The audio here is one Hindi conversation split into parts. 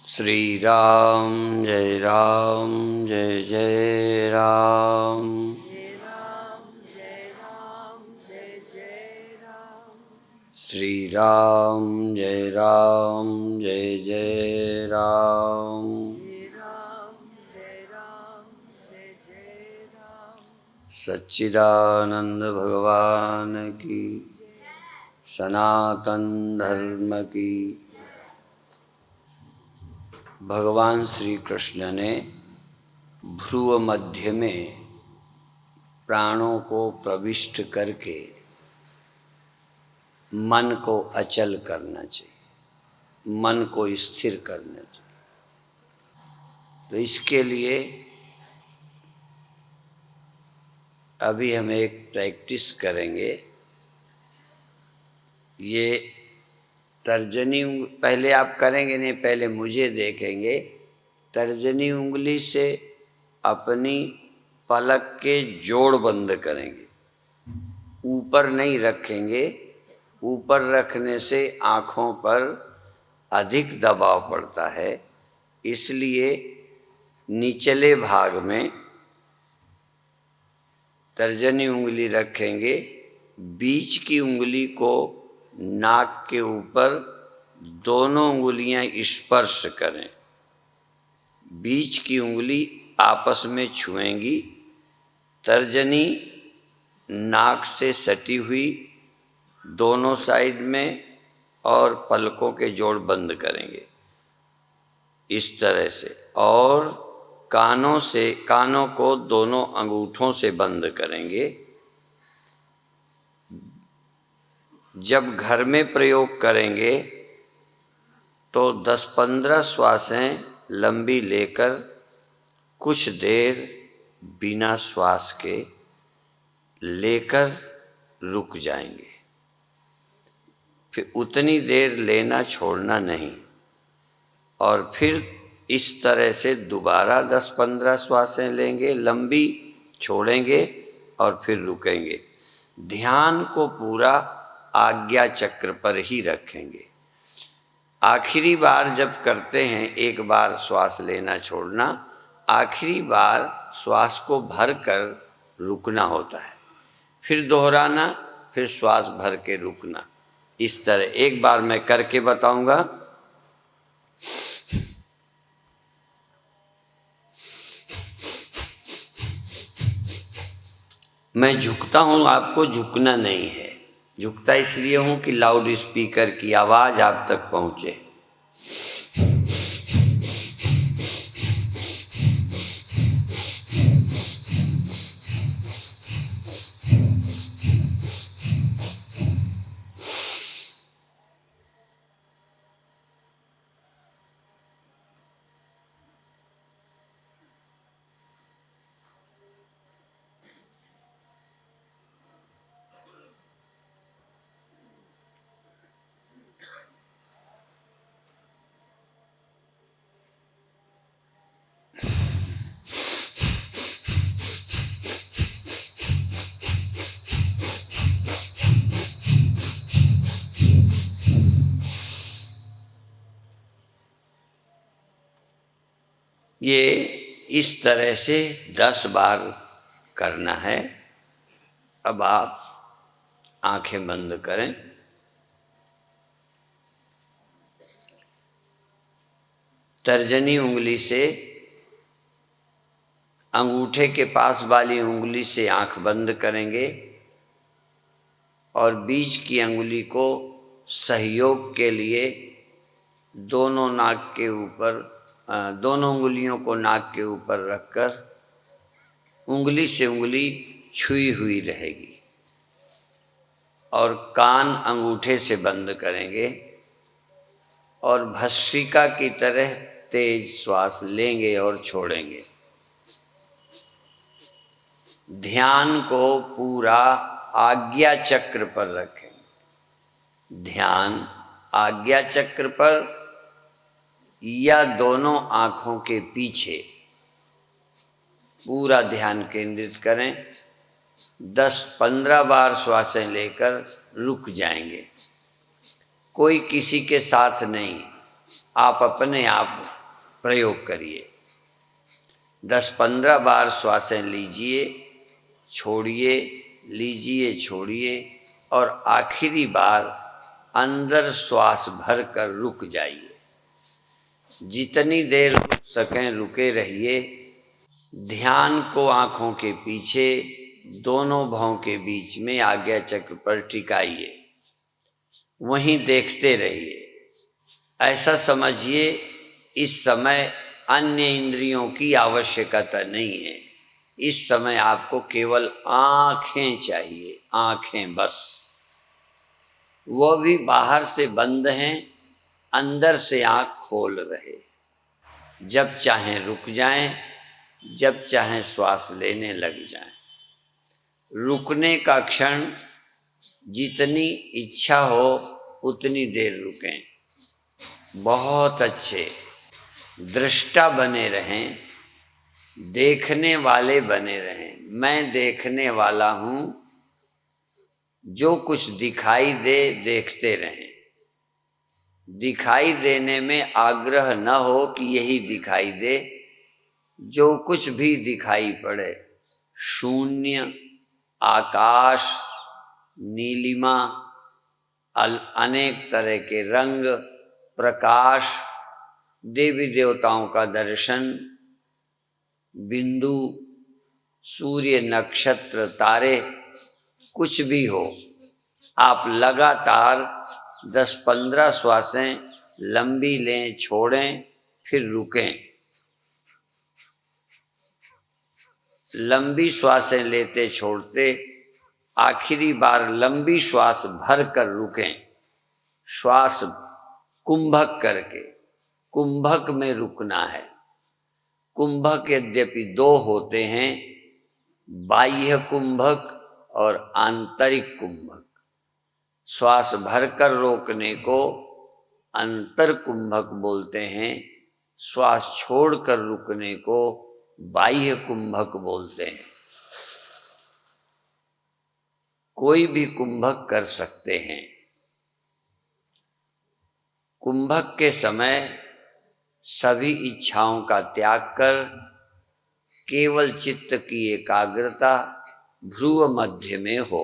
श्री राम जय जय राम। श्री राम जय जय राम। सच्चिदानंद भगवान की, सनातन धर्म की। भगवान श्री कृष्ण ने भ्रुव मध्य में प्राणों को प्रविष्ट करके मन को अचल करना चाहिए, मन को स्थिर करना चाहिए। तो इसके लिए अभी हम एक प्रैक्टिस करेंगे। ये तर्जनी पहले आप करेंगे नहीं, पहले मुझे देखेंगे। तर्जनी उंगली से अपनी पलक के जोड़ बंद करेंगे, ऊपर नहीं रखेंगे। ऊपर रखने से आँखों पर अधिक दबाव पड़ता है, इसलिए निचले भाग में तर्जनी उंगली रखेंगे। बीच की उंगली को नाक के ऊपर दोनों उंगलियां स्पर्श करें। बीच की उंगली आपस में छुएंगी। तर्जनी नाक से सटी हुई दोनों साइड में, और पलकों के जोड़ बंद करेंगे इस तरह से। और कानों को दोनों अंगूठों से बंद करेंगे। जब घर में प्रयोग करेंगे तो 10-15 श्वासें लंबी लेकर कुछ देर बिना श्वास के लेकर रुक जाएंगे। फिर उतनी देर लेना छोड़ना नहीं, और फिर इस तरह से दोबारा 10-15 श्वासें लेंगे, लंबी छोड़ेंगे और फिर रुकेंगे। ध्यान को पूरा आज्ञा चक्र पर ही रखेंगे। आखिरी बार जब करते हैं, एक बार श्वास लेना छोड़ना, आखिरी बार श्वास को भर कर रुकना होता है। फिर दोहराना, फिर श्वास भर के रुकना। इस तरह एक बार मैं करके बताऊंगा। मैं झुकता हूं, आपको झुकना नहीं है। झुकता इसलिए हूं कि लाउड स्पीकर की आवाज आप तक पहुंचे। ये इस तरह से 10 बार करना है। अब आप आंखें बंद करें। तर्जनी उंगली से अंगूठे के पास वाली उंगली से आंख बंद करेंगे, और बीच की अंगुली को सहयोग के लिए दोनों उंगलियों को नाक के ऊपर रखकर उंगली से उंगली छुई हुई रहेगी, और कान अंगूठे से बंद करेंगे, और भस्त्रिका की तरह तेज श्वास लेंगे और छोड़ेंगे। ध्यान को पूरा आज्ञा चक्र पर रखेंगे। ध्यान आज्ञा चक्र पर या दोनों आँखों के पीछे पूरा ध्यान केंद्रित करें। 10-15 बार श्वासें लेकर रुक जाएंगे। कोई किसी के साथ नहीं, आप अपने आप प्रयोग करिए। 10-15 बार श्वासें लीजिए, छोड़िए, लीजिए, छोड़िए, और आखिरी बार अंदर श्वास भर कर रुक जाइए। जितनी देर रुक सकें रुके रहिए। ध्यान को आँखों के पीछे दोनों भौं के बीच में आज्ञा चक्र पर टिकाइए, वहीं देखते रहिए। ऐसा समझिए इस समय अन्य इंद्रियों की आवश्यकता नहीं है। इस समय आपको केवल आँखें चाहिए, आँखें बस। वो भी बाहर से बंद हैं, अंदर से आँख खोल रहे। जब चाहें रुक जाएं, जब चाहें श्वास लेने लग जाएं। रुकने का क्षण जितनी इच्छा हो उतनी देर रुकें। बहुत अच्छे दृष्टा बने रहें, देखने वाले बने रहें। मैं देखने वाला हूँ, जो कुछ दिखाई दे देखते रहें। दिखाई देने में आग्रह न हो कि यही दिखाई दे। जो कुछ भी दिखाई पड़े, शून्य, आकाश, नीलिमा, अनेक तरह के रंग, प्रकाश, देवी देवताओं का दर्शन, बिंदु, सूर्य, नक्षत्र, तारे, कुछ भी हो, आप लगातार 10-15 श्वासें लंबी लें, छोड़ें, फिर रुकें। लंबी श्वासें लेते छोड़ते आखिरी बार लंबी श्वास भर कर रुकें। श्वास कुंभक करके, कुंभक में रुकना है। कुंभक यद्यपि 2 होते हैं, बाह्य कुंभक और आंतरिक कुंभक। श्वास भरकर रोकने को अंतर कुंभक बोलते हैं, श्वास छोड़कर रुकने को बाह्य कुंभक बोलते हैं। कोई भी कुंभक कर सकते हैं। कुंभक के समय सभी इच्छाओं का त्याग कर केवल चित्त की एकाग्रता भ्रुव मध्य में हो।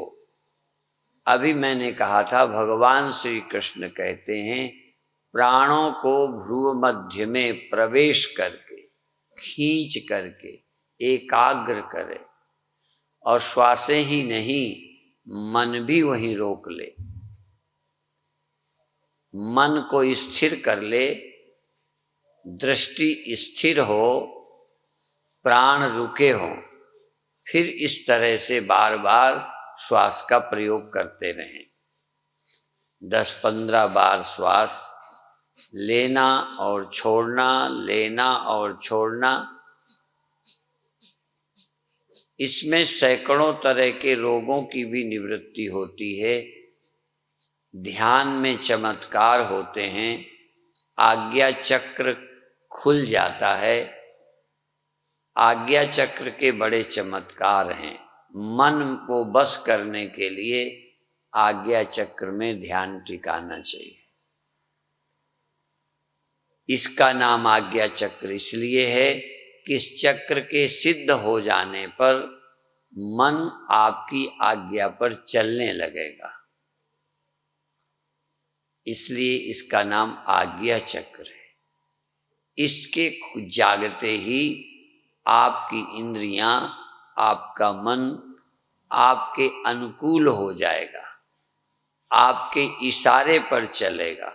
अभी मैंने कहा था, भगवान श्री कृष्ण कहते हैं प्राणों को भ्रुव मध्य में प्रवेश करके, खींच करके एकाग्र करे, और श्वासें ही नहीं, मन भी वहीं रोक ले। मन को स्थिर कर ले, दृष्टि स्थिर हो, प्राण रुके हों, फिर इस तरह से बार बार श्वास का प्रयोग करते रहें। 10-15 बार श्वास लेना और छोड़ना, लेना और छोड़ना। इसमें सैकड़ों तरह के रोगों की भी निवृत्ति होती है। ध्यान में चमत्कार होते हैं। आज्ञा चक्र खुल जाता है। आज्ञा चक्र के बड़े चमत्कार हैं। मन को बस करने के लिए आज्ञा चक्र में ध्यान टिकाना चाहिए। इसका नाम आज्ञा चक्र इसलिए है कि इस चक्र के सिद्ध हो जाने पर मन आपकी आज्ञा पर चलने लगेगा, इसलिए इसका नाम आज्ञा चक्र है। इसके जागते ही आपकी इंद्रियां, आपका मन आपके अनुकूल हो जाएगा, आपके इशारे पर चलेगा।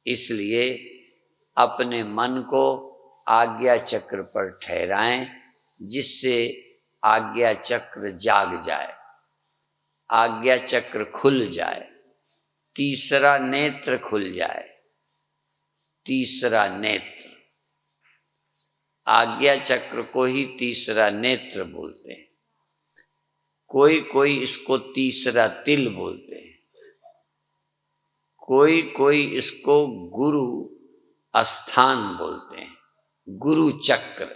इसलिए अपने मन को आज्ञा चक्र पर ठहराएं, जिससे आज्ञा चक्र जाग जाए, आज्ञा चक्र खुल जाए, तीसरा नेत्र खुल जाए। तीसरा नेत्र, आज्ञा चक्र को ही तीसरा नेत्र बोलते हैं। कोई कोई इसको तीसरा तिल बोलते हैं, कोई कोई इसको गुरु स्थान बोलते हैं, गुरु चक्र।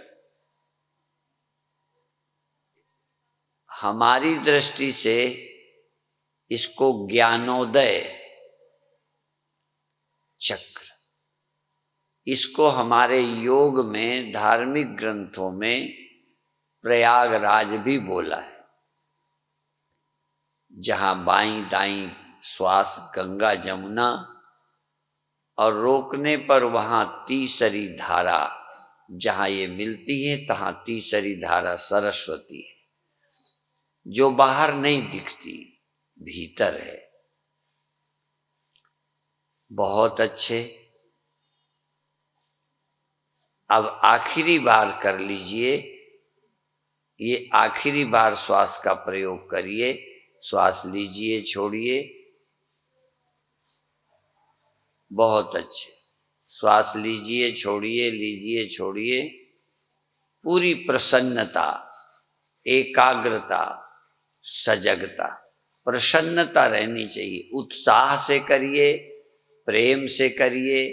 हमारी दृष्टि से इसको ज्ञानोदय चक्र, इसको हमारे योग में, धार्मिक ग्रंथों में प्रयागराज भी बोला है, जहां बाईं दाईं श्वास गंगा जमुना और रोकने पर वहां तीसरी धारा, जहां ये मिलती है तहां तीसरी धारा सरस्वती है, जो बाहर नहीं दिखती, भीतर है। बहुत अच्छे। अब आखिरी बार कर लीजिए, ये आखिरी बार श्वास का प्रयोग करिए। श्वास लीजिए, छोड़िए। बहुत अच्छे। श्वास लीजिए, छोड़िए, लीजिए, छोड़िए। पूरी प्रसन्नता, एकाग्रता, सजगता, प्रसन्नता रहनी चाहिए। उत्साह से करिए, प्रेम से करिए,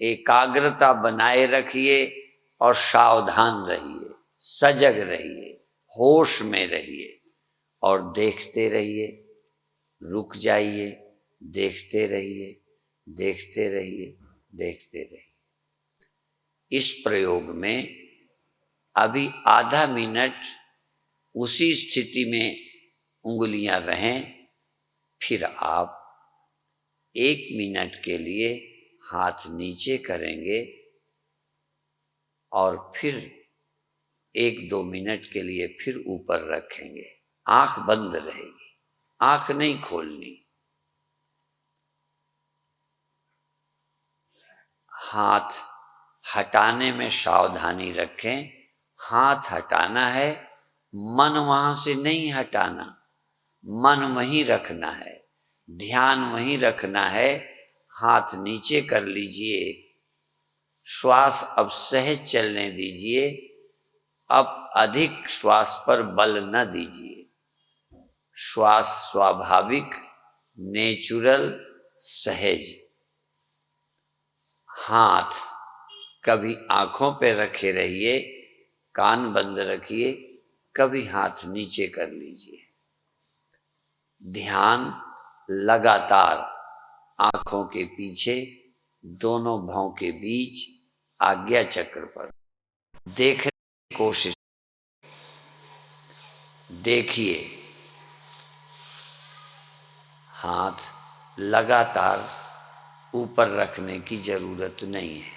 एकाग्रता बनाए रखिए और सावधान रहिए, सजग रहिए, होश में रहिए और देखते रहिए। रुक जाइए, देखते रहिए, देखते रहिए, देखते रहिए। इस प्रयोग में अभी आधा मिनट उसी स्थिति में उंगलियां रहें, फिर आप 1 मिनट के लिए हाथ नीचे करेंगे और फिर 1-2 मिनट के लिए फिर ऊपर रखेंगे। आंख बंद रहेगी, आंख नहीं खोलनी। हाथ हटाने में सावधानी रखें। हाथ हटाना है, मन वहां से नहीं हटाना, मन वहीं रखना है, ध्यान वहीं रखना है। हाथ नीचे कर लीजिए। श्वास अब सहज चलने दीजिए। अब अधिक श्वास पर बल न दीजिए। श्वास स्वाभाविक, नेचुरल, सहज। हाथ कभी आंखों पे रखे रहिए, कान बंद रखिए, कभी हाथ नीचे कर लीजिए। ध्यान लगातार आंखों के पीछे, दोनों भौं के बीच, आज्ञा चक्र पर देखने की कोशिश। देखिए, हाथ लगातार ऊपर रखने की जरूरत नहीं है।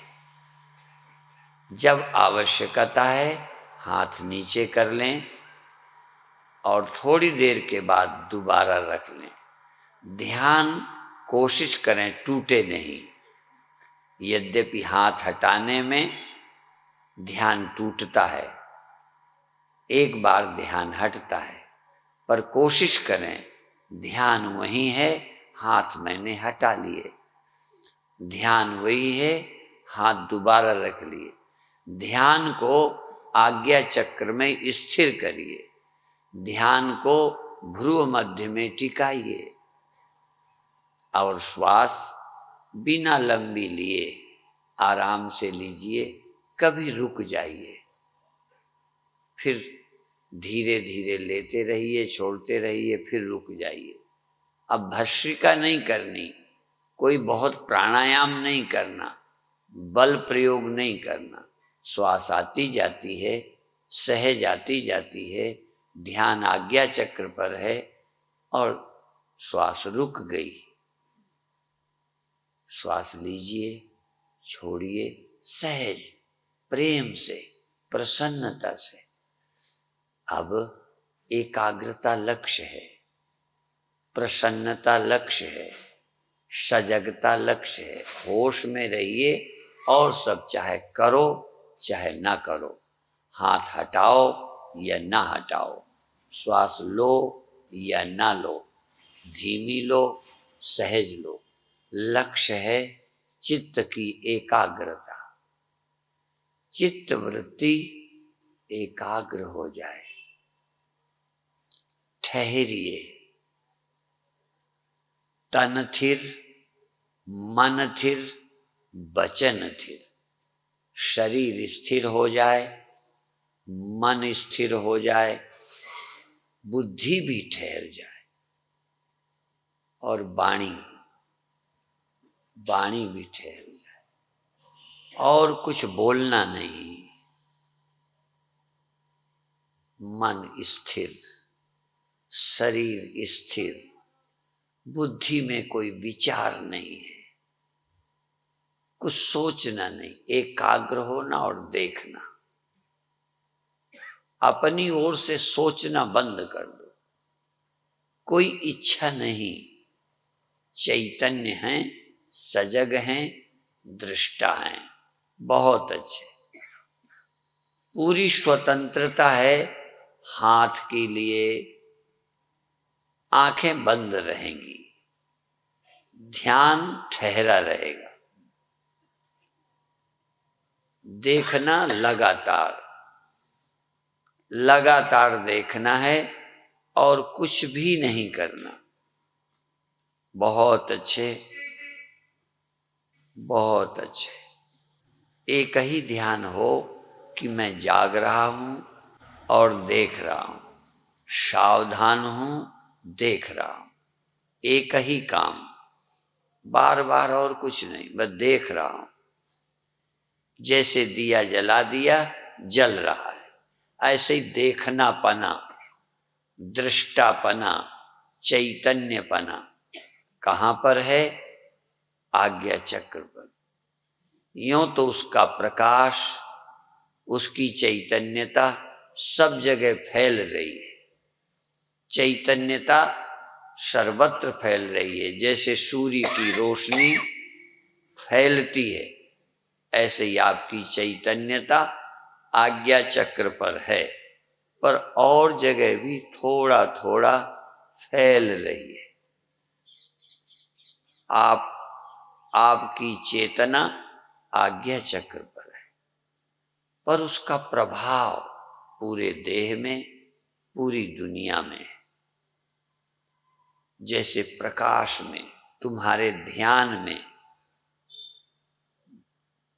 जब आवश्यकता है हाथ नीचे कर लें और थोड़ी देर के बाद दोबारा रख लें। ध्यान कोशिश करें टूटे नहीं। यद्यपि हाथ हटाने में ध्यान टूटता है, एक बार ध्यान हटता है, पर कोशिश करें ध्यान वही है, हाथ मैंने हटा लिए। ध्यान वही है, हाथ दोबारा रख लिए। ध्यान को आज्ञा चक्र में स्थिर करिए। ध्यान को भ्रू मध्य में टिकाइए और श्वास बिना लंबी लिए आराम से लीजिए। कभी रुक जाइए, फिर धीरे धीरे लेते रहिए, छोड़ते रहिए, फिर रुक जाइए। अब भस्त्रिका नहीं करनी, कोई बहुत प्राणायाम नहीं करना, बल प्रयोग नहीं करना। श्वास आती जाती है, सहज आती जाती है, ध्यान आज्ञा चक्र पर है और श्वास रुक गई। श्वास लीजिए, छोड़िए, सहज, प्रेम से, प्रसन्नता से। अब एकाग्रता लक्ष्य है, प्रसन्नता लक्ष्य है, सजगता लक्ष्य है। होश में रहिए और सब चाहे करो चाहे ना करो, हाथ हटाओ या ना हटाओ, श्वास लो या ना लो, धीमी लो, सहज लो। लक्ष्य है चित्त की एकाग्रता। चित्त वृत्ति एकाग्र हो जाए। ठहरिए। तन थिर, मन थिर, बचन थिर। शरीर स्थिर हो जाए, मन स्थिर हो जाए, बुद्धि भी ठहर जाए और वाणी भी ठहर जाए। और कुछ बोलना नहीं, मन स्थिर, शरीर स्थिर, बुद्धि में कोई विचार नहीं है, कुछ सोचना नहीं, एकाग्र होना और देखना। अपनी ओर से सोचना बंद कर दो, कोई इच्छा नहीं। चैतन्य हैं, सजग हैं, दृष्टा हैं, बहुत अच्छे। पूरी स्वतंत्रता है, हाथ के लिए आंखें बंद रहेंगी, ध्यान ठहरा रहेगा, देखना लगातार, लगातार देखना है और कुछ भी नहीं करना। बहुत अच्छे, बहुत अच्छे। एक ही ध्यान हो कि मैं जाग रहा हूं और देख रहा हूं, सावधान हूं, देख रहा हूं। एक ही काम, बार बार और कुछ नहीं, बस देख रहा हूं। जैसे दिया जला दिया, जल रहा है, ऐसे ही देखना पना, दृष्टापना, चैतन्यपना कहाँ पर है? आज्ञा चक्र पर। यूं तो उसका प्रकाश, उसकी चैतन्यता सब जगह फैल रही है। चैतन्यता सर्वत्र फैल रही है। जैसे सूर्य की रोशनी फैलती है, ऐसे ही आपकी चैतन्यता आज्ञा चक्र पर है, पर और जगह भी थोड़ा थोड़ा फैल रही है। आपकी चेतना आज्ञा चक्र पर है, पर उसका प्रभाव पूरे देह में, पूरी दुनिया में है। जैसे प्रकाश में, तुम्हारे ध्यान में,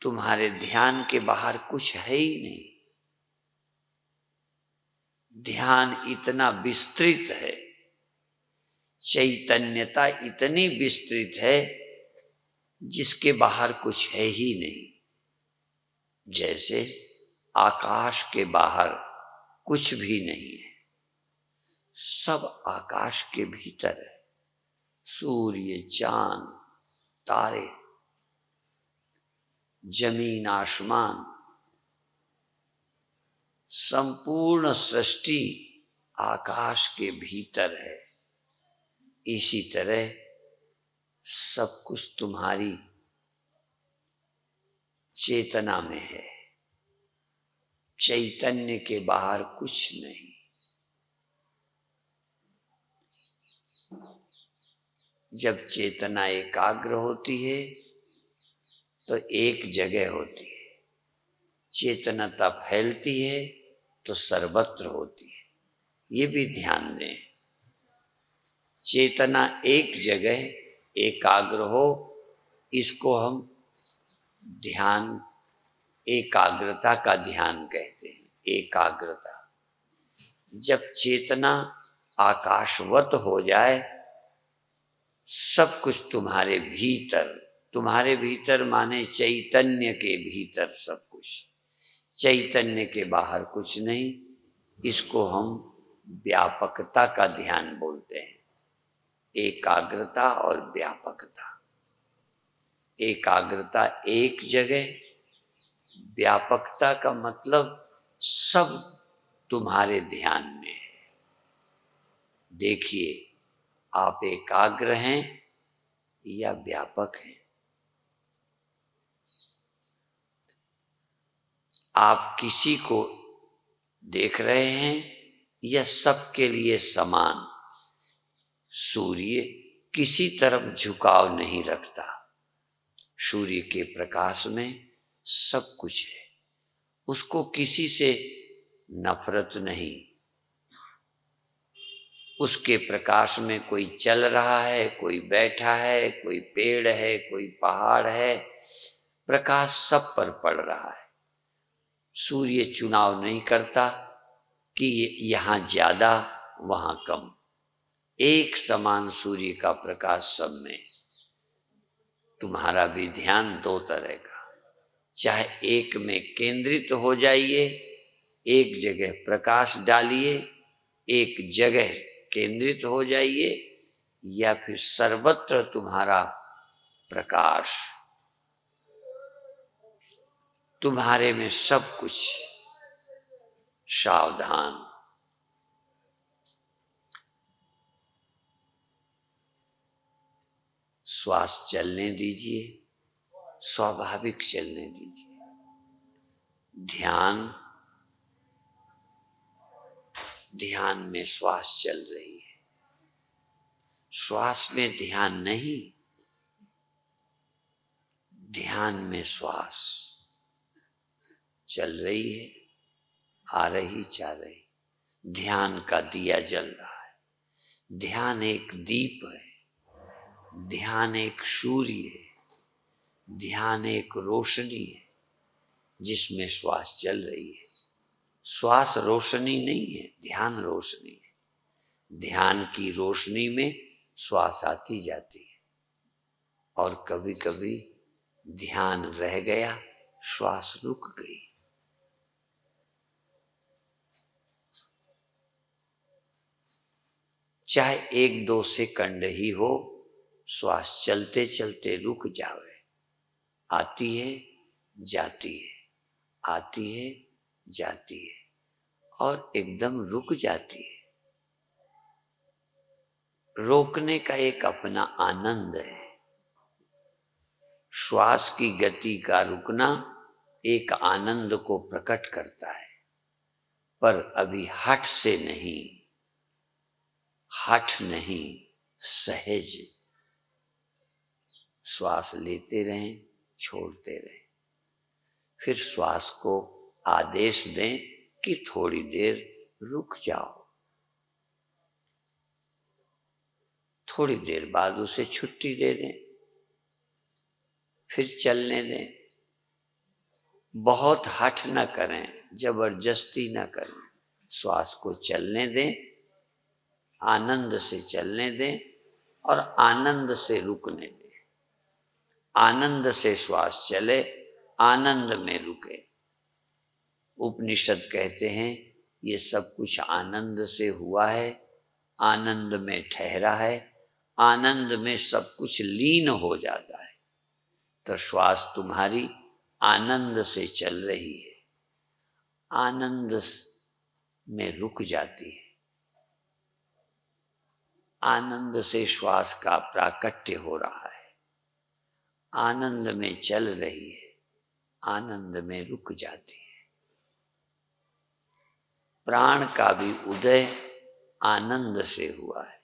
तुम्हारे ध्यान के बाहर कुछ है ही नहीं। ध्यान इतना विस्तृत है, चैतन्यता इतनी विस्तृत है, जिसके बाहर कुछ है ही नहीं। जैसे आकाश के बाहर कुछ भी नहीं है, सब आकाश के भीतर है। सूर्य, चांद, तारे, जमीन, आसमान, संपूर्ण सृष्टि आकाश के भीतर है। इसी तरह सब कुछ तुम्हारी चेतना में है। चैतन्य के बाहर कुछ नहीं। जब चेतना एकाग्र होती है तो एक जगह होती है, चेतनता फैलती है तो सर्वत्र होती है। ये भी ध्यान दें। चेतना एक जगह एकाग्र हो, इसको हम ध्यान, एकाग्रता का ध्यान कहते हैं। एकाग्रता। जब चेतना आकाशवत हो जाए, सब कुछ तुम्हारे भीतर, तुम्हारे भीतर माने चैतन्य के भीतर सब कुछ, चैतन्य के बाहर कुछ नहीं। इसको हम व्यापकता का ध्यान बोलते हैं। एकाग्रता और व्यापकता। एकाग्रता एक जगह, व्यापकता का मतलब सब तुम्हारे ध्यान में है। देखिए, आप एकाग्र हैं या व्यापक हैं? आप किसी को देख रहे हैं या सबके लिए समान? सूर्य किसी तरफ झुकाव नहीं रखता। सूर्य के प्रकाश में सब कुछ है, उसको किसी से नफरत नहीं। उसके प्रकाश में कोई चल रहा है, कोई बैठा है, कोई पेड़ है, कोई पहाड़ है, प्रकाश सब पर पड़ रहा है। सूर्य चुनाव नहीं करता कि यहाँ ज्यादा वहाँ कम। एक समान सूर्य का प्रकाश सब में। तुम्हारा भी ध्यान दो तरह का, चाहे एक में केंद्रित हो जाइए, एक जगह प्रकाश डालिए, एक जगह केंद्रित हो जाइए, या फिर सर्वत्र तुम्हारा प्रकाश, तुम्हारे में सब कुछ। सावधान, श्वास चलने दीजिए, स्वाभाविक चलने दीजिए। ध्यान में श्वास चल रही है, श्वास में ध्यान नहीं, ध्यान में श्वास चल रही है, आ रही जा रही। ध्यान का दिया जल रहा है। ध्यान एक दीप है, ध्यान एक सूर्य है, ध्यान एक रोशनी है जिसमें श्वास चल रही है। श्वास रोशनी नहीं है, ध्यान रोशनी है। ध्यान की रोशनी में श्वास आती जाती है, और कभी कभी ध्यान रह गया, श्वास रुक गई। चाहे 1-2 सेकंड ही हो, श्वास चलते चलते रुक जावे। आती है, जाती है, आती है, जाती है, और एकदम रुक जाती है। रोकने का एक अपना आनंद है। श्वास की गति का रुकना एक आनंद को प्रकट करता है, पर अभी हठ से नहीं, हठ नहीं, सहज श्वास लेते रहें, छोड़ते रहें। फिर श्वास को आदेश दें कि थोड़ी देर रुक जाओ। थोड़ी देर बाद उसे छुट्टी दे दें, फिर चलने दें। बहुत हठ न करें, जबरदस्ती न करें। श्वास को चलने दें, आनंद से चलने दें, और आनंद से रुकने दें। आनंद से श्वास चले, आनंद में रुके। उपनिषद कहते हैं ये सब कुछ आनंद से हुआ है, आनंद में ठहरा है, आनंद में सब कुछ लीन हो जाता है। तो श्वास तुम्हारी आनंद से चल रही है, आनंद में रुक जाती है। आनंद से श्वास का प्राकट्य हो रहा है, आनंद में चल रही है, आनंद में रुक जाती है। प्राण का भी उदय आनंद से हुआ है।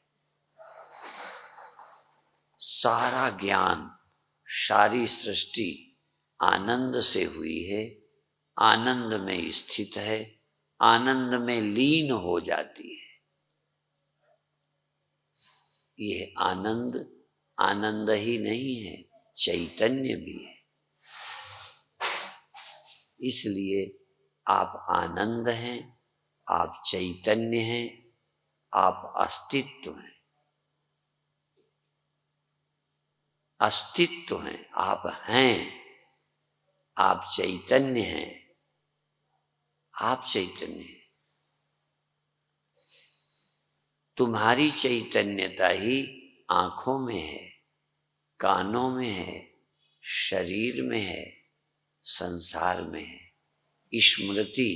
सारा ज्ञान, सारी सृष्टि आनंद से हुई है, आनंद में स्थित है, आनंद में लीन हो जाती है। यह आनंद आनंद ही नहीं है, चैतन्य भी है। इसलिए आप आनंद हैं, आप चैतन्य हैं, आप अस्तित्व हैं। अस्तित्व हैं, आप हैं, आप चैतन्य हैं, आप चैतन्य हैं। तुम्हारी चैतन्यता ही आंखों में है, कानों में है, शरीर में है, संसार में है। स्मृति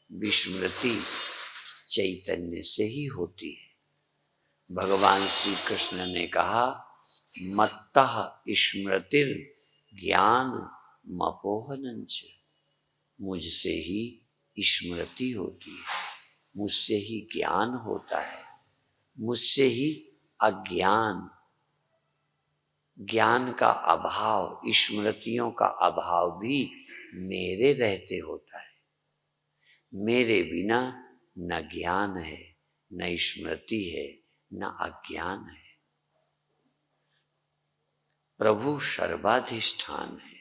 विस्मृति चैतन्य से ही होती है। भगवान श्री कृष्ण ने कहा, मत्तः स्मृतिर ज्ञान मपोहनंच। मुझसे ही स्मृति होती है, मुझसे ही ज्ञान होता है, मुझसे ही अज्ञान, ज्ञान का अभाव, स्मृतियों का अभाव भी मेरे रहते होता है। मेरे बिना न ज्ञान है, न स्मृति है, न अज्ञान है। प्रभु सर्वाधिष्ठान है,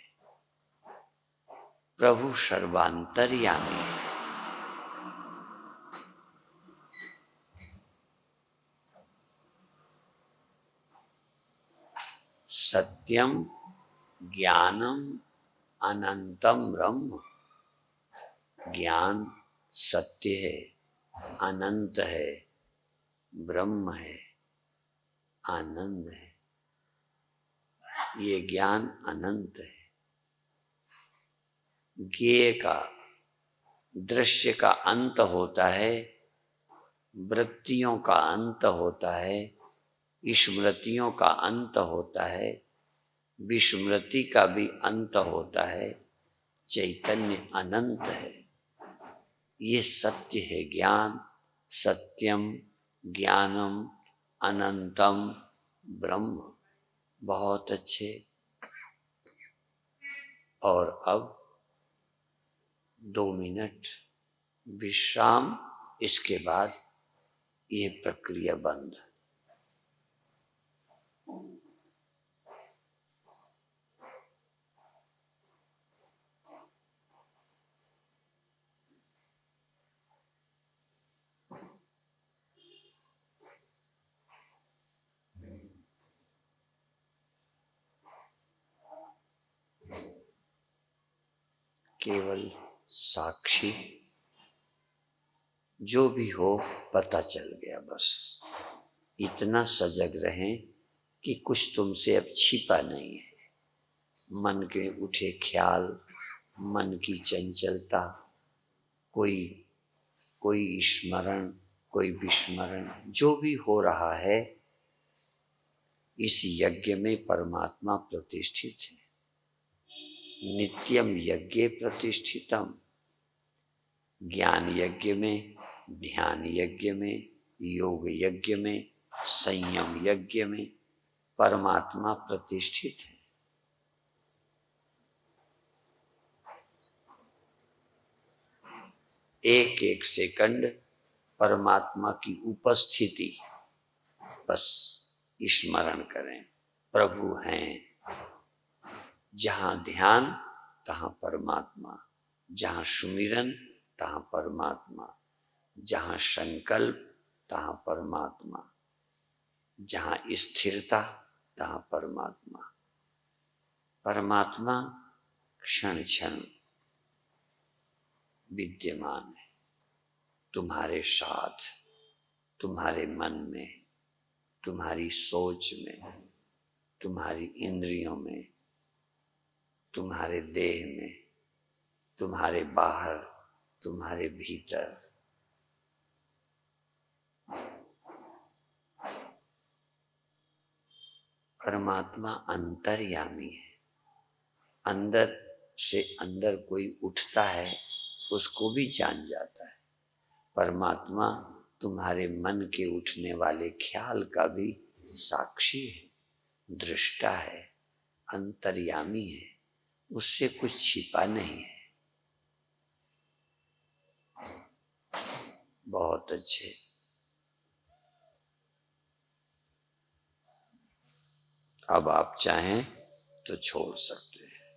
प्रभु सर्वांतर्यामी है। सत्यम ज्ञानम अनंतम ब्रह्म। ज्ञान सत्य है, अनंत है, ब्रह्म है, आनंद है। ये ज्ञान अनंत है। ज्ञेय का, दृश्य का अंत होता है, वृत्तियों का अंत होता है, स्मृतियों का अंत होता है, विस्मृति का भी अंत होता है। चैतन्य अनंत है। ये सत्य है। ज्ञान सत्यम ज्ञानम अनंतम ब्रह्म। बहुत अच्छे। और अब 2 मिनट विश्राम, इसके बाद ये प्रक्रिया बंद। केवल साक्षी, जो भी हो पता चल गया, बस इतना सजग रहें कि कुछ तुमसे अब छिपा नहीं है। मन के उठे ख्याल, मन की चंचलता, कोई स्मरण, कोई विस्मरण, जो भी हो रहा है, इस यज्ञ में परमात्मा प्रतिष्ठित है। नित्यम यज्ञे प्रतिष्ठितम। ज्ञान यज्ञ में, ध्यान यज्ञ में, योग यज्ञ में, संयम यज्ञ में परमात्मा प्रतिष्ठित है। एक एक सेकंड परमात्मा की उपस्थिति बस स्मरण करें। प्रभु हैं। जहाँ ध्यान तहाँ परमात्मा, जहाँ सुमिरन तहाँ परमात्मा, जहाँ संकल्प तहाँ परमात्मा, जहाँ स्थिरता तहाँ परमात्मा। परमात्मा क्षण क्षण विद्यमान है, तुम्हारे साथ, तुम्हारे मन में, तुम्हारी सोच में, तुम्हारी इंद्रियों में, तुम्हारे देह में, तुम्हारे बाहर, तुम्हारे भीतर। परमात्मा अंतर्यामी है। अंदर से अंदर कोई उठता है, उसको भी जान जाता है। परमात्मा तुम्हारे मन के उठने वाले ख्याल का भी साक्षी है, दृष्टा है, अंतर्यामी है। उससे कुछ छिपा नहीं है। बहुत अच्छे। अब आप चाहें तो छोड़ सकते हैं।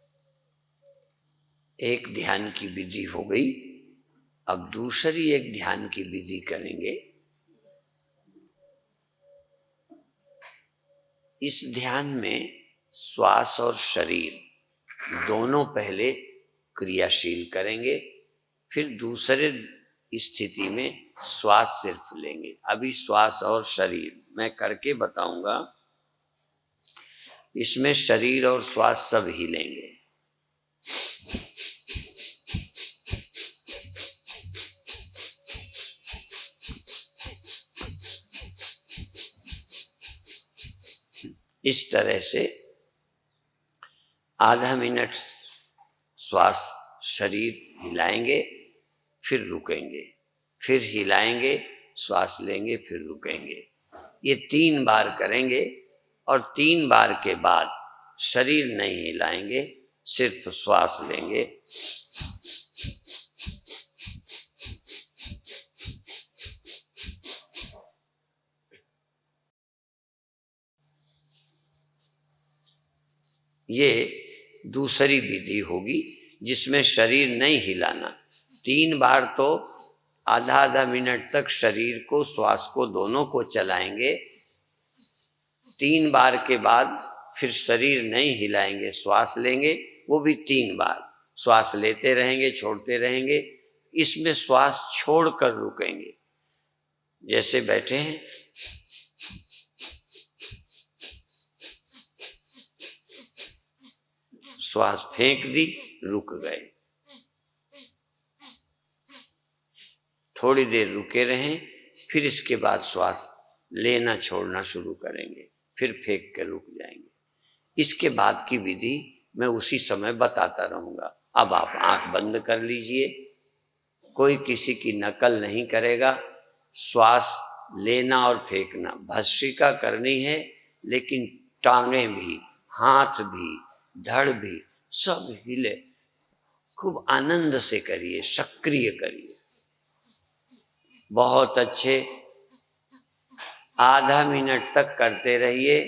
एक ध्यान की विधि हो गई। अब दूसरी एक ध्यान की विधि करेंगे। इस ध्यान में श्वास और शरीर दोनों पहले क्रियाशील करेंगे, फिर दूसरे स्थिति में श्वास सिर्फ लेंगे। अभी श्वास और शरीर मैं करके बताऊंगा। इसमें शरीर और श्वास सब हिलेंगे। इस तरह से आधा मिनट श्वास शरीर हिलाएंगे, फिर रुकेंगे, फिर हिलाएंगे, श्वास लेंगे, फिर रुकेंगे। ये 3 बार करेंगे और 3 बार के बाद शरीर नहीं हिलाएंगे, सिर्फ श्वास लेंगे। ये दूसरी विधि होगी जिसमें शरीर नहीं हिलाना। 3 बार तो आधा आधा मिनट तक शरीर को, श्वास को, दोनों को चलाएंगे। 3 बार के बाद फिर शरीर नहीं हिलाएंगे, श्वास लेंगे, वो भी 3 बार। श्वास लेते रहेंगे, छोड़ते रहेंगे। इसमें श्वास छोड़कर रुकेंगे। जैसे बैठे हैं, श्वास फेंक दी, रुक गए। थोड़ी देर रुके रहें, फिर इसके बाद श्वास लेना छोड़ना शुरू करेंगे, फिर फेंक के रुक जाएंगे। इसके बाद की विधि मैं उसी समय बताता रहूंगा। अब आप आंख बंद कर लीजिए, कोई किसी की नकल नहीं करेगा। श्वास लेना और फेंकना, भस्त्रिका करनी है, लेकिन टांगें भी, हाथ भी, धड़ भी सब हिले। खूब आनंद से करिए, सक्रिय करिए। बहुत अच्छे। आधा मिनट तक करते रहिए।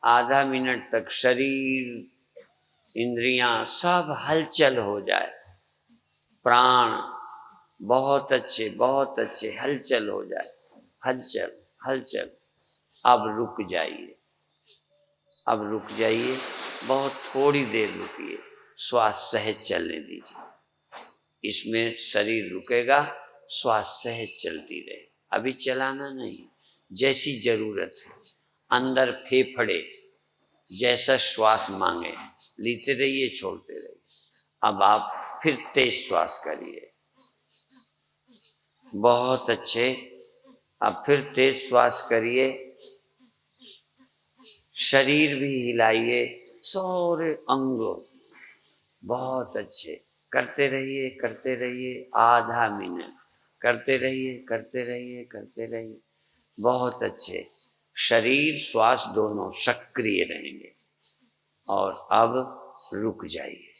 आधा मिनट तक शरीर, इंद्रियां सब हलचल हो जाए। प्राण बहुत अच्छे, बहुत अच्छे हलचल हो जाए। हलचल हलचल। अब रुक जाइए, अब रुक जाइए। बहुत थोड़ी देर रुकिए, श्वास सहज चलने दीजिए। इसमें शरीर रुकेगा, श्वास सहज चलती रहे। अभी चलाना नहीं, जैसी जरूरत है। अंदर फेफड़े जैसा श्वास मांगे, लेते रहिए, छोड़ते रहिए। अब आप फिर तेज श्वास करिए। बहुत अच्छे। अब फिर तेज श्वास करिए। शरीर भी हिलाइए, सारे अंग। बहुत अच्छे। करते रहिए, करते रहिए। आधा मिनट करते रहिए, करते रहिए, करते रहिए। बहुत अच्छे। शरीर श्वास दोनों सक्रिय रहेंगे। और अब रुक जाइए,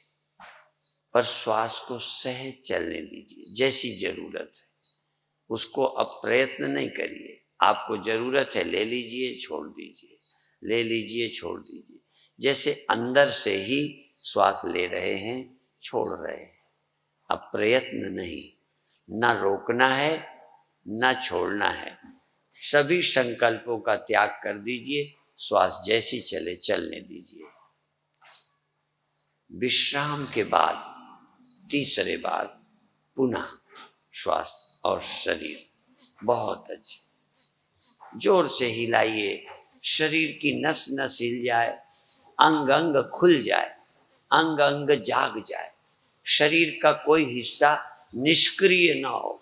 पर श्वास को सहज चलने दीजिए, जैसी जरूरत है। उसको अब प्रयत्न नहीं करिए। आपको जरूरत है, ले लीजिए, छोड़ दीजिए, ले लीजिए, छोड़ दीजिए। जैसे अंदर से ही श्वास ले रहे हैं, छोड़ रहे हैं। अब प्रयत्न नहीं, न रोकना है, न छोड़ना है। सभी संकल्पों का त्याग कर दीजिए। श्वास जैसी चले चलने दीजिए। विश्राम के बाद तीसरे बार पुनः श्वास और शरीर। बहुत अच्छे। जोर से हिलाइए, शरीर की नस नस हिल जाए, अंग अंग खुल जाए, अंग अंग जाग जाए। शरीर का कोई हिस्सा निष्क्रिय ना हो।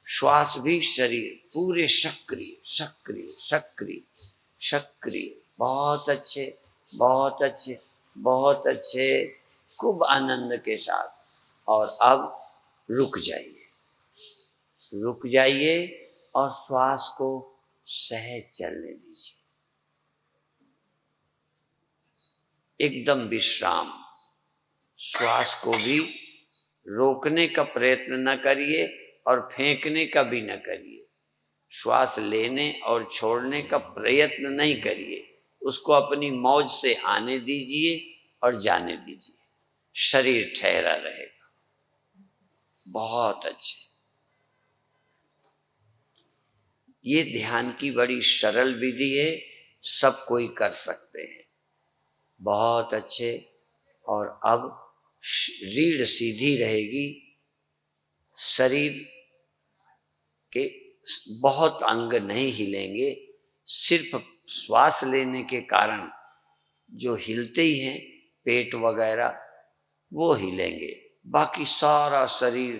श्वास भी शरीर पूरे सक्रिय सक्रिय सक्रिय सक्रिय। बहुत अच्छे, बहुत अच्छे, बहुत अच्छे। खूब आनंद के साथ। और अब रुक जाइए, रुक जाइए और श्वास को सहज चलने दीजिए। एकदम विश्राम। श्वास को भी रोकने का प्रयत्न न करिए और फेंकने का भी न करिए। श्वास लेने और छोड़ने का प्रयत्न नहीं करिए। उसको अपनी मौज से आने दीजिए और जाने दीजिए। शरीर ठहरा रहेगा। बहुत अच्छे। ये ध्यान की बड़ी सरल विधि है, सब कोई कर सकते हैं। बहुत अच्छे। और अब रीढ़ सीधी रहेगी। शरीर के बहुत अंग नहीं हिलेंगे, सिर्फ श्वास लेने के कारण जो हिलते ही हैं, पेट वगैरह, वो हिलेंगे। बाकी सारा शरीर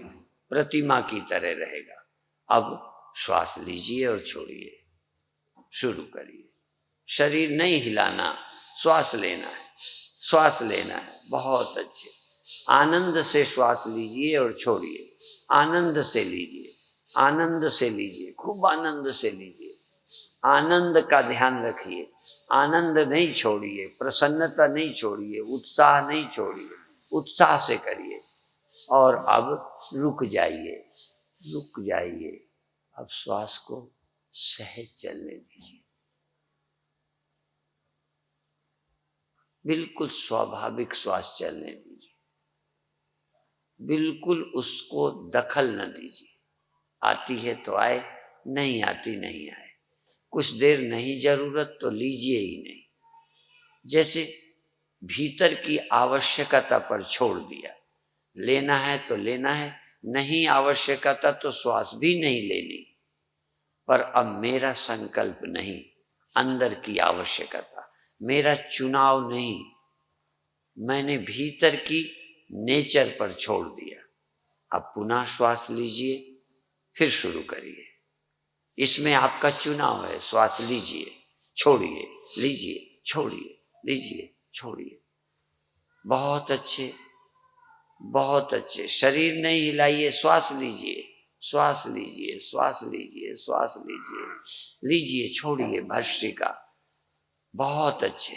प्रतिमा की तरह रहेगा। अब श्वास लीजिए और छोड़िए, शुरू करिए। शरीर नहीं हिलाना, श्वास लेना है, श्वास लेना है। बहुत अच्छे। आनंद से श्वास लीजिए और छोड़िए। आनंद से लीजिए, आनंद से लीजिए, खूब आनंद से लीजिए। आनंद का ध्यान रखिए। आनंद नहीं छोड़िए, प्रसन्नता नहीं छोड़िए, उत्साह नहीं छोड़िए। उत्साह से करिए। और अब रुक जाइए, रुक जाइए। अब श्वास को सहज चलने दीजिए। बिल्कुल स्वाभाविक श्वास चलने दीजिए। बिल्कुल उसको दखल न दीजिए। आती है तो आए, नहीं आती नहीं आए। कुछ देर नहीं जरूरत तो लीजिए ही नहीं। जैसे भीतर की आवश्यकता पर छोड़ दिया। लेना है तो लेना है, नहीं आवश्यकता तो श्वास भी नहीं लेनी। पर अब मेरा संकल्प नहीं, अंदर की आवश्यकता, मेरा चुनाव नहीं, मैंने भीतर की नेचर पर छोड़ दिया। अब पुनः श्वास लीजिए, फिर शुरू करिए। इसमें आपका चुनाव है, श्वास लीजिए, छोड़िए, लीजिए, छोड़िए, लीजिए, छोड़िए। बहुत अच्छे, बहुत अच्छे। शरीर नहीं हिलाइए, श्वास लीजिए, श्वास लीजिए, श्वास लीजिए, श्वास लीजिए, लीजिए, छोड़िए भस्त्रिका। बहुत अच्छे,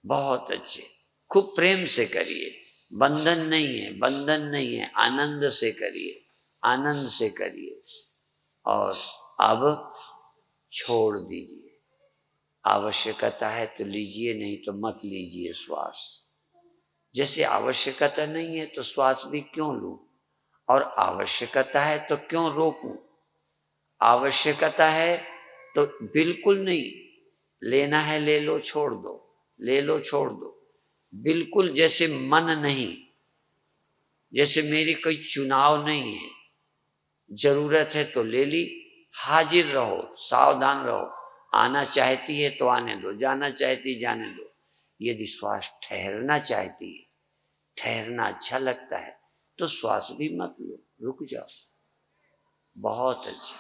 बहुत अच्छे। खूब प्रेम से करिए, बंधन नहीं है, बंधन नहीं है, आनंद से करिए, आनंद से करिए। और अब छोड़ दीजिए। आवश्यकता है तो लीजिए, नहीं तो मत लीजिए श्वास। जैसे आवश्यकता नहीं है तो श्वास भी क्यों लूं, और आवश्यकता है तो क्यों रोकूं। आवश्यकता है तो बिल्कुल नहीं, लेना है ले लो, छोड़ दो, ले लो, छोड़ दो। बिल्कुल जैसे मन नहीं, जैसे मेरी कोई चुनाव नहीं है। जरूरत है तो ले ली, हाजिर रहो, सावधान रहो। आना चाहती है तो आने दो, जाना चाहती जाने दो। यदि श्वास ठहरना चाहती है, ठहरना अच्छा लगता है, तो श्वास भी मत लो, रुक जाओ। बहुत अच्छे,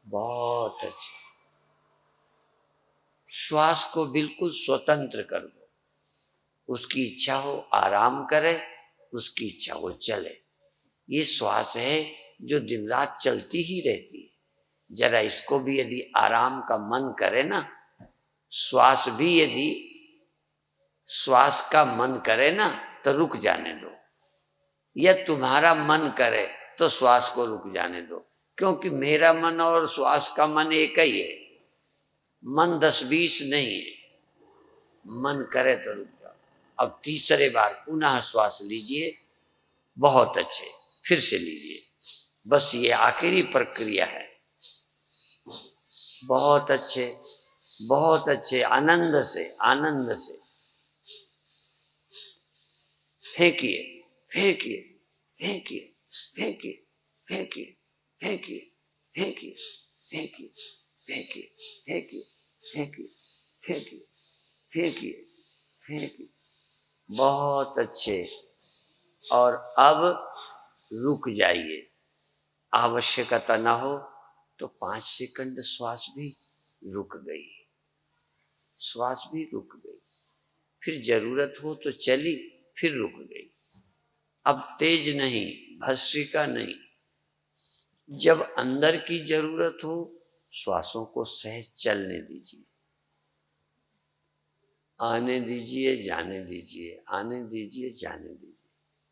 बहुत अच्छे। श्वास को बिल्कुल स्वतंत्र कर दो। उसकी इच्छा हो आराम करे, उसकी इच्छा हो चले। ये श्वास है जो दिन रात चलती ही रहती है। जरा इसको भी यदि आराम का मन करे ना, श्वास भी यदि श्वास का मन करे ना, तो रुक जाने दो। या तुम्हारा मन करे तो श्वास को रुक जाने दो, क्योंकि मेरा मन और श्वास का मन एक ही है। मन 10-20 नहीं है। मन करे तो रुक जाओ। अब तीसरे बार पुनः श्वास लीजिए। बहुत अच्छे, फिर से लीजिए। बस ये आखिरी प्रक्रिया है। बहुत अच्छे, बहुत अच्छे। आनंद से, आनंद से फेंकिए, फेंकिए, फेंकिए, फेंकिए, फेंकिए, फेंकिए, फेंकिए, फेंकिए, फेंकिए, फेंकिए, फेंकिए, फेंकिए, फेंकिए, फेंकिए। बहुत अच्छे। और अब रुक जाइए। आवश्यकता ना हो तो 5 सेकंड श्वास भी रुक गई, श्वास भी रुक गई। फिर जरूरत हो तो चली, फिर रुक गई। अब तेज नहीं, भस्त्रिका नहीं। जब अंदर की जरूरत हो, श्वासों को सहज चलने दीजिए। आने दीजिए, जाने दीजिए, आने दीजिए, जाने दीजिए।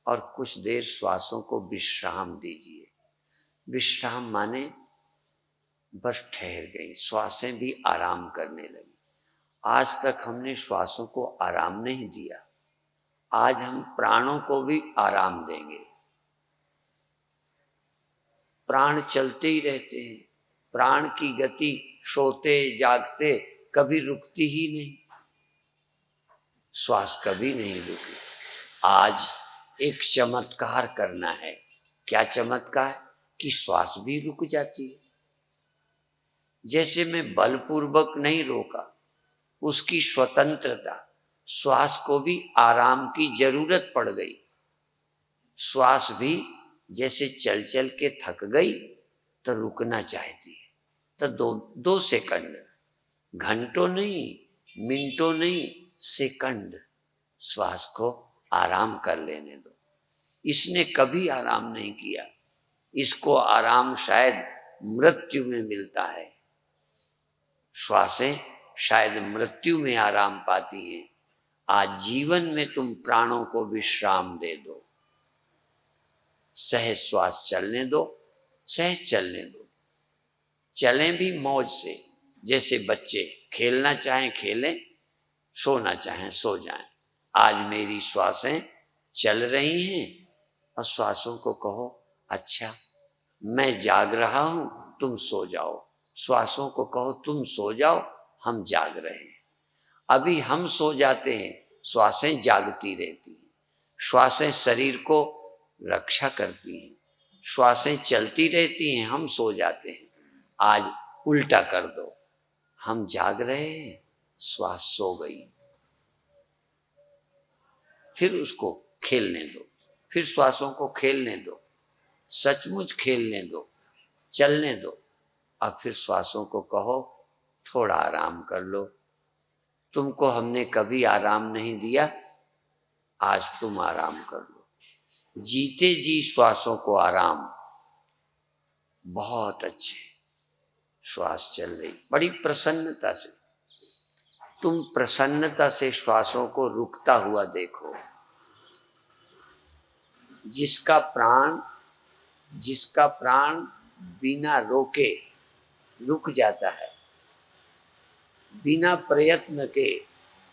और कुछ देर श्वासों को विश्राम दीजिए। विश्राम माने बस ठहर गई, श्वासें भी आराम करने लगी। आज तक हमने श्वासों को आराम नहीं दिया, आज हम प्राणों को भी आराम देंगे। प्राण चलते ही रहते हैं। प्राण की गति सोते जागते कभी रुकती ही नहीं। श्वास कभी नहीं रुकी। आज एक चमत्कार करना है। क्या चमत्कार? कि श्वास भी रुक जाती है। जैसे मैं बलपूर्वक नहीं रोका, उसकी स्वतंत्रता। श्वास को भी आराम की जरूरत पड़ गई। श्वास भी जैसे चल चल के थक गई तो रुकना चाहती है। तो 2 सेकंड, घंटों नहीं, मिनटों नहीं, सेकंड श्वास को आराम कर लेने दो। इसने कभी आराम नहीं किया। इसको आराम शायद मृत्यु में मिलता है। श्वासें शायद मृत्यु में आराम पाती हैं। आज जीवन में तुम प्राणों को विश्राम दे दो। सहज श्वास चलने दो, सहज चलने दो। चलें भी मौज से, जैसे बच्चे खेलना चाहें खेलें, सोना चाहें सो जाएं। आज मेरी श्वासें चल रही हैं और श्वासों को कहो, अच्छा मैं जाग रहा हूं, तुम सो जाओ। श्वासों को कहो, तुम सो जाओ, हम जाग रहे हैं। अभी हम सो जाते हैं, श्वासें जागती रहती हैं, श्वासें शरीर को रक्षा करती हैं, श्वासें चलती रहती हैं, हम सो जाते हैं। आज उल्टा कर दो, हम जाग रहे हैं, श्वास सो गई, फिर उसको खेलने दो, फिर श्वासों को खेलने दो, सचमुच खेलने दो, चलने दो। अब फिर श्वासों को कहो थोड़ा आराम कर लो, तुमको हमने कभी आराम नहीं दिया, आज तुम आराम कर लो। जीते जी श्वासों को आराम। बहुत अच्छे, श्वास चल रही बड़ी प्रसन्नता से। तुम प्रसन्नता से श्वासों को रुकता हुआ देखो। जिसका प्राण बिना रोके रुक जाता है, बिना प्रयत्न के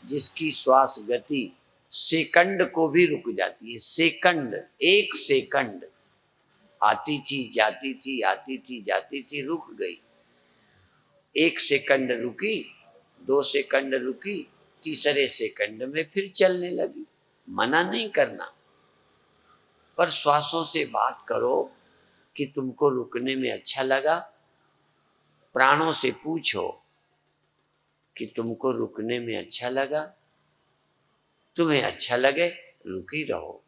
जिसकी श्वास गति सेकंड को भी रुक जाती है। सेकंड, एक सेकंड, आती थी जाती थी, आती थी जाती थी, रुक गई। एक सेकंड रुकी, 2 सेकंड रुकी, तीसरे सेकंड में फिर चलने लगी। मना नहीं करना, पर श्वासों से बात करो कि तुमको रुकने में अच्छा लगा। प्राणों से पूछो कि तुमको रुकने में अच्छा लगा, तुम्हें अच्छा लगे रुकी रहो।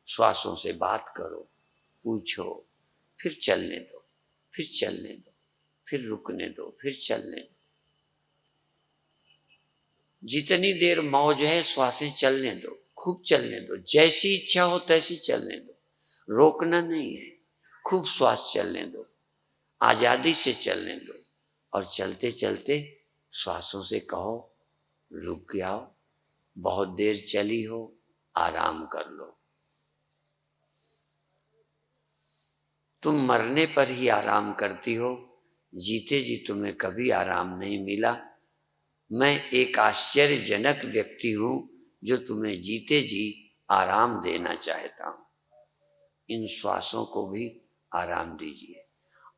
श्वासों से बात करो, पूछो, फिर चलने दो, फिर चलने दो, फिर रुकने दो, फिर चलने दो। जितनी देर मौज है श्वासें चलने दो, खूब चलने दो, जैसी इच्छा हो तैसी चलने दो, रोकना नहीं है। खूब श्वास चलने दो, आजादी से चलने दो। और चलते चलते श्वासों से कहो रुक जाओ, बहुत देर चली हो, आराम कर लो। तुम मरने पर ही आराम करती हो, जीते जी तुम्हें कभी आराम नहीं मिला। मैं एक आश्चर्यजनक व्यक्ति हूं जो तुम्हें जीते जी आराम देना चाहता हूं। इन श्वासों को भी आराम दीजिए,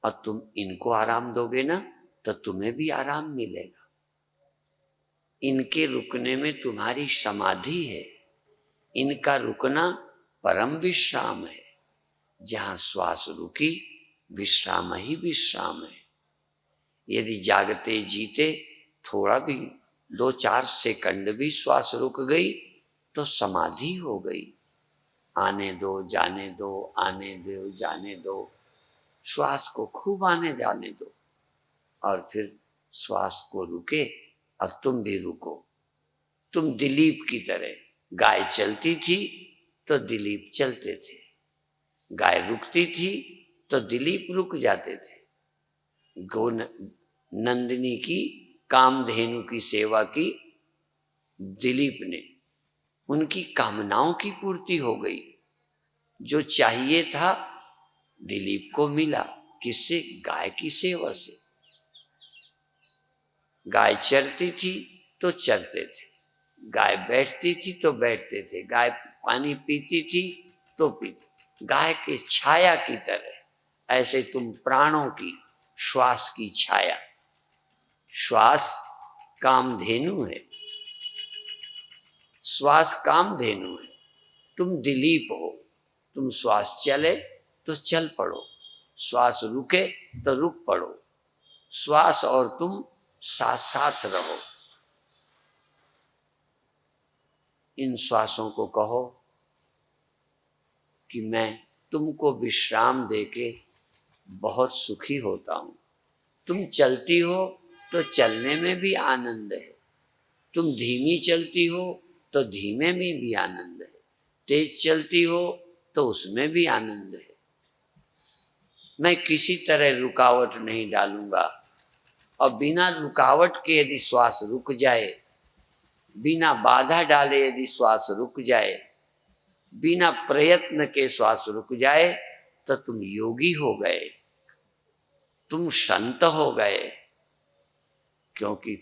और तुम इनको आराम दोगे ना तो तुम्हें भी आराम मिलेगा। इनके रुकने में तुम्हारी समाधि है। इनका रुकना परम विश्राम है। जहां श्वास रुकी, विश्राम ही विश्राम है। यदि जागते जीते थोड़ा भी 2-4 सेकंड भी श्वास रुक गई तो समाधि हो गई। आने दो जाने दो, आने दो जाने दो, श्वास को खूब आने जाने दो। और फिर श्वास को रुके और तुम भी रुको। तुम दिलीप की तरह, गाय चलती थी तो दिलीप चलते थे, गाय रुकती थी तो दिलीप रुक जाते थे। गो नंदिनी की, कामधेनु की सेवा की दिलीप ने, उनकी कामनाओं की पूर्ति हो गई। जो चाहिए था दिलीप को मिला, किससे? गाय की सेवा से। गाय चरती थी तो चरते थे, गाय बैठती थी तो बैठते थे, गाय पानी पीती थी तो पीती। गाय के छाया की तरह ऐसे तुम प्राणों की, श्वास की छाया। श्वास कामधेनु है, श्वास कामधेनु है। तुम दिलीप हो। तुम श्वास चले तो चल पड़ो, श्वास रुके तो रुक पड़ो। श्वास और तुम साथ साथ रहो। इन श्वासों को कहो कि मैं तुमको विश्राम देके बहुत सुखी होता हूं। तुम चलती हो तो चलने में भी आनंद है, तुम धीमी चलती हो तो धीमे में भी आनंद है, तेज चलती हो तो उसमें भी आनंद है। मैं किसी तरह रुकावट नहीं डालूंगा। और बिना रुकावट के यदि श्वास रुक जाए, बिना बाधा डाले यदि श्वास रुक जाए, बिना प्रयत्न के श्वास रुक जाए तो तुम योगी हो गए, तुम संत हो गए। क्योंकि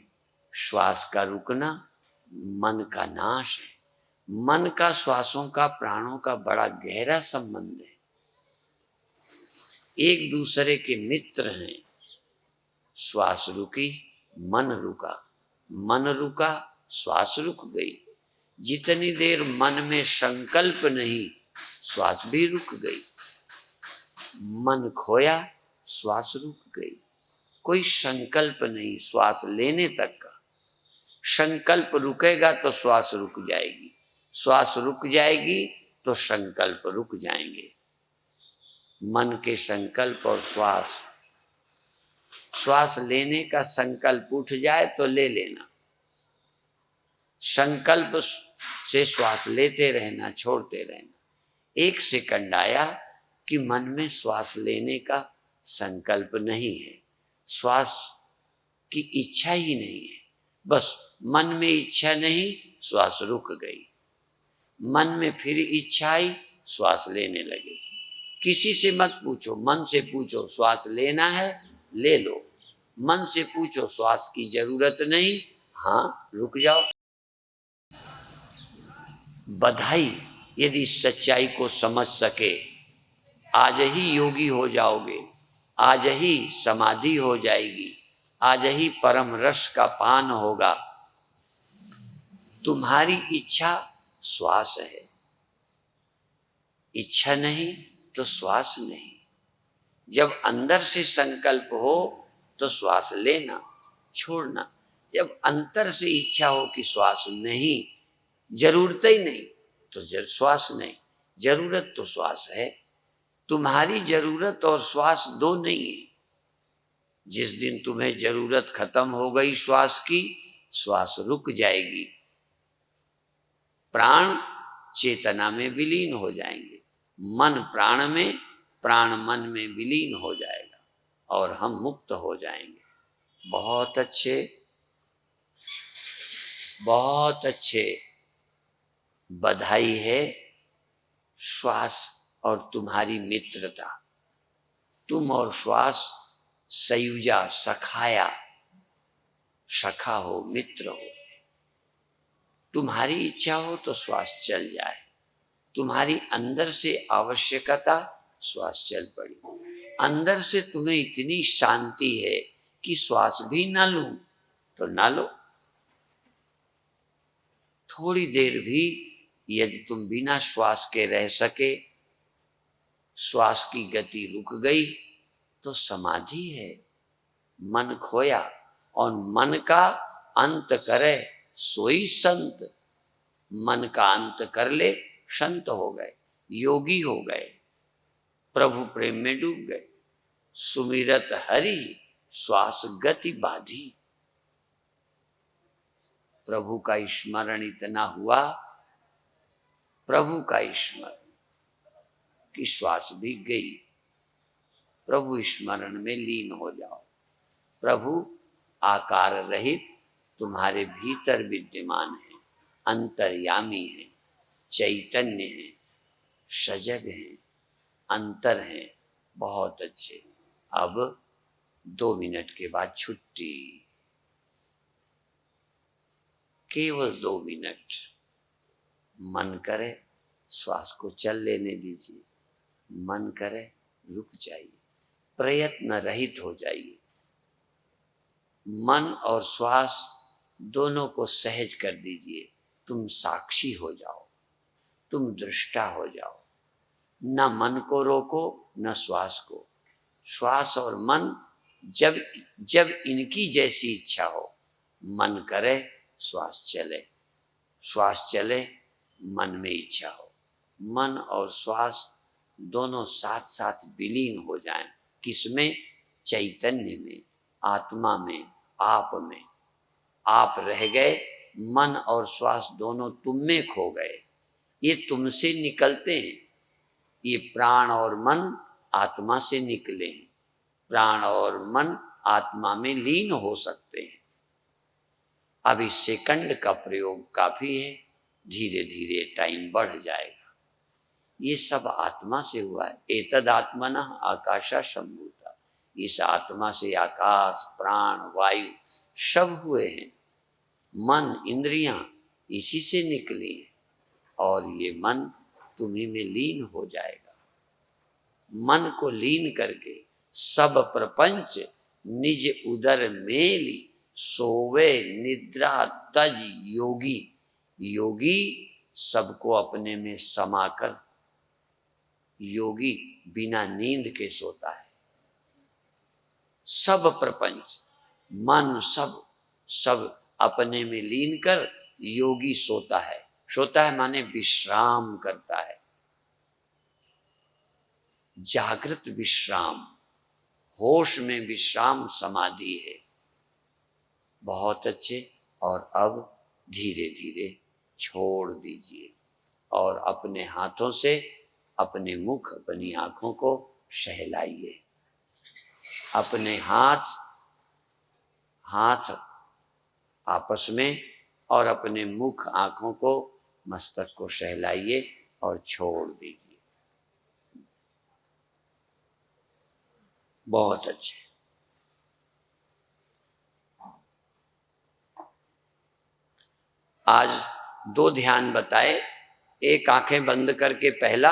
श्वास का रुकना मन का नाश है। मन का श्वासों का, प्राणों का बड़ा गहरा संबंध है, एक दूसरे के मित्र हैं। श्वास रुकी, मन रुका, मन रुका, श्वास रुक गई। जितनी देर मन में संकल्प नहीं, श्वास भी रुक गई। मन खोया, श्वास रुक गई। कोई संकल्प नहीं श्वास लेने तक का। संकल्प रुकेगा तो श्वास रुक जाएगी, श्वास रुक जाएगी तो संकल्प रुक जाएंगे। मन के संकल्प और श्वास, श्वास लेने का संकल्प उठ जाए तो ले लेना, संकल्प से श्वास लेते रहना, छोड़ते रहना। 1 सेकंड आया कि मन में श्वास लेने का संकल्प नहीं है, श्वास की इच्छा ही नहीं है, बस मन में इच्छा नहीं, श्वास रुक गई। मन में फिर इच्छा आई, श्वास लेने लगे। किसी से मत पूछो, मन से पूछो श्वास लेना है, ले लो। मन से पूछो श्वास की जरूरत नहीं, हाँ रुक जाओ। बधाई यदि सच्चाई को समझ सके, आज ही योगी हो जाओगे, आज ही समाधि हो जाएगी, आज ही परम रस का पान होगा। तुम्हारी इच्छा श्वास है, इच्छा नहीं तो श्वास नहीं। जब अंदर से संकल्प हो तो श्वास लेना, छोड़ना। जब अंतर से इच्छा हो कि श्वास नहीं, जरूरत ही नहीं तो श्वास नहीं, जरूरत तो श्वास है। तुम्हारी जरूरत और श्वास दो नहीं है। जिस दिन तुम्हें जरूरत खत्म हो गई श्वास की, श्वास रुक जाएगी, प्राण चेतना में विलीन हो जाएंगे, मन प्राण में, प्राण मन में विलीन हो जाएगा और हम मुक्त हो जाएंगे। बहुत अच्छे, बहुत अच्छे। बधाई है श्वास और तुम्हारी मित्रता। तुम और श्वास सयुजा, सखाया, सखा हो, मित्र हो। तुम्हारी इच्छा हो तो श्वास चल जाए, तुम्हारी अंदर से आवश्यकता, श्वास चल पड़ी। अंदर से तुम्हें इतनी शांति है कि श्वास भी ना लूं तो ना लो। थोड़ी देर भी यदि तुम बिना श्वास के रह सके, श्वास की गति रुक गई तो समाधि है। मन खोया और मन का अंत करे सोई संत। मन का अंत कर ले, संत हो गए, योगी हो गए, प्रभु प्रेम में डूब गए। सुमिरत हरि श्वास गति बाधी। प्रभु का स्मरण इतना हुआ, प्रभु का स्मरण कि श्वास भी गई। प्रभु स्मरण में लीन हो जाओ। प्रभु आकार रहित तुम्हारे भीतर विद्यमान है, अंतर्यामी है, चैतन्य है, सजग है, अंतर है। बहुत अच्छे। अब 2 मिनट के बाद छुट्टी, केवल 2 मिनट। मन करे श्वास को चल लेने दीजिए, मन करे रुक जाइए, प्रयत्न रहित हो जाइए। मन और श्वास दोनों को सहज कर दीजिए। तुम साक्षी हो जाओ, तुम दृष्टा हो जाओ। न मन को रोको न श्वास को। श्वास और मन जब जब इनकी जैसी इच्छा हो, मन करे श्वास चले, श्वास चले मन में इच्छा हो। मन और श्वास दोनों साथ साथ विलीन हो जाएं। किसमें? चैतन्य में, आत्मा में, आप में। आप रह गए, मन और श्वास दोनों तुम में खो गए। ये तुमसे निकलते हैं। ये प्राण और मन आत्मा से निकले हैं। प्राण और मन आत्मा में लीन हो सकते हैं। अब इस सेकंड का प्रयोग काफी है, धीरे धीरे टाइम बढ़ जाएगा। ये सब आत्मा से हुआ है। एतद आत्मनः आकाशा सम्भूता। इस आत्मा से आकाश, प्राण, वायु सब हुए हैं। मन, इंद्रियां इसी से निकली हैं और ये मन तुम्ही में लीन हो जाएगा। मन को लीन करके सब प्रपंच निज उदर में ली। सोवे निद्रा तज योगी। योगी सबको अपने में समाकर, योगी बिना नींद के सोता है। सब प्रपंच, मन सब अपने में लीन कर योगी सोता है। सोता है माने विश्राम करता है, जागृत विश्राम, होश में विश्राम समाधि है। बहुत अच्छे। और अब धीरे धीरे छोड़ दीजिए और अपने हाथों से अपने मुख, अपनी आंखों को सहलाइए। अपने हाथ आपस में और अपने मुख, आंखों को, मस्तक को सहलाइए और छोड़ दीजिए। बहुत अच्छे। आज 2 ध्यान बताए, एक आंखें बंद करके पहला,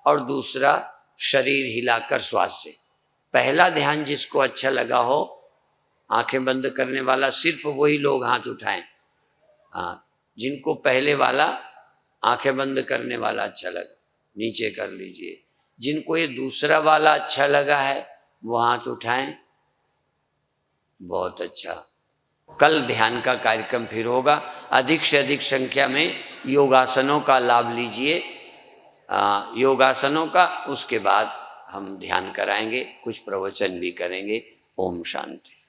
और दूसरा शरीर हिलाकर श्वास से। पहला ध्यान जिसको अच्छा लगा हो, आंखें बंद करने वाला सिर्फ वही लोग हाथ उठाएं। हाँ, जिनको पहले वाला आंखें बंद करने वाला अच्छा लगा नीचे कर लीजिए। जिनको ये दूसरा वाला अच्छा लगा है वो हाथ उठाएं। बहुत अच्छा। कल ध्यान का कार्यक्रम फिर होगा। अधिक से अधिक संख्या में योगासनों का लाभ लीजिए, योगासनों का। उसके बाद हम ध्यान कराएंगे, कुछ प्रवचन भी करेंगे। ओम शांति।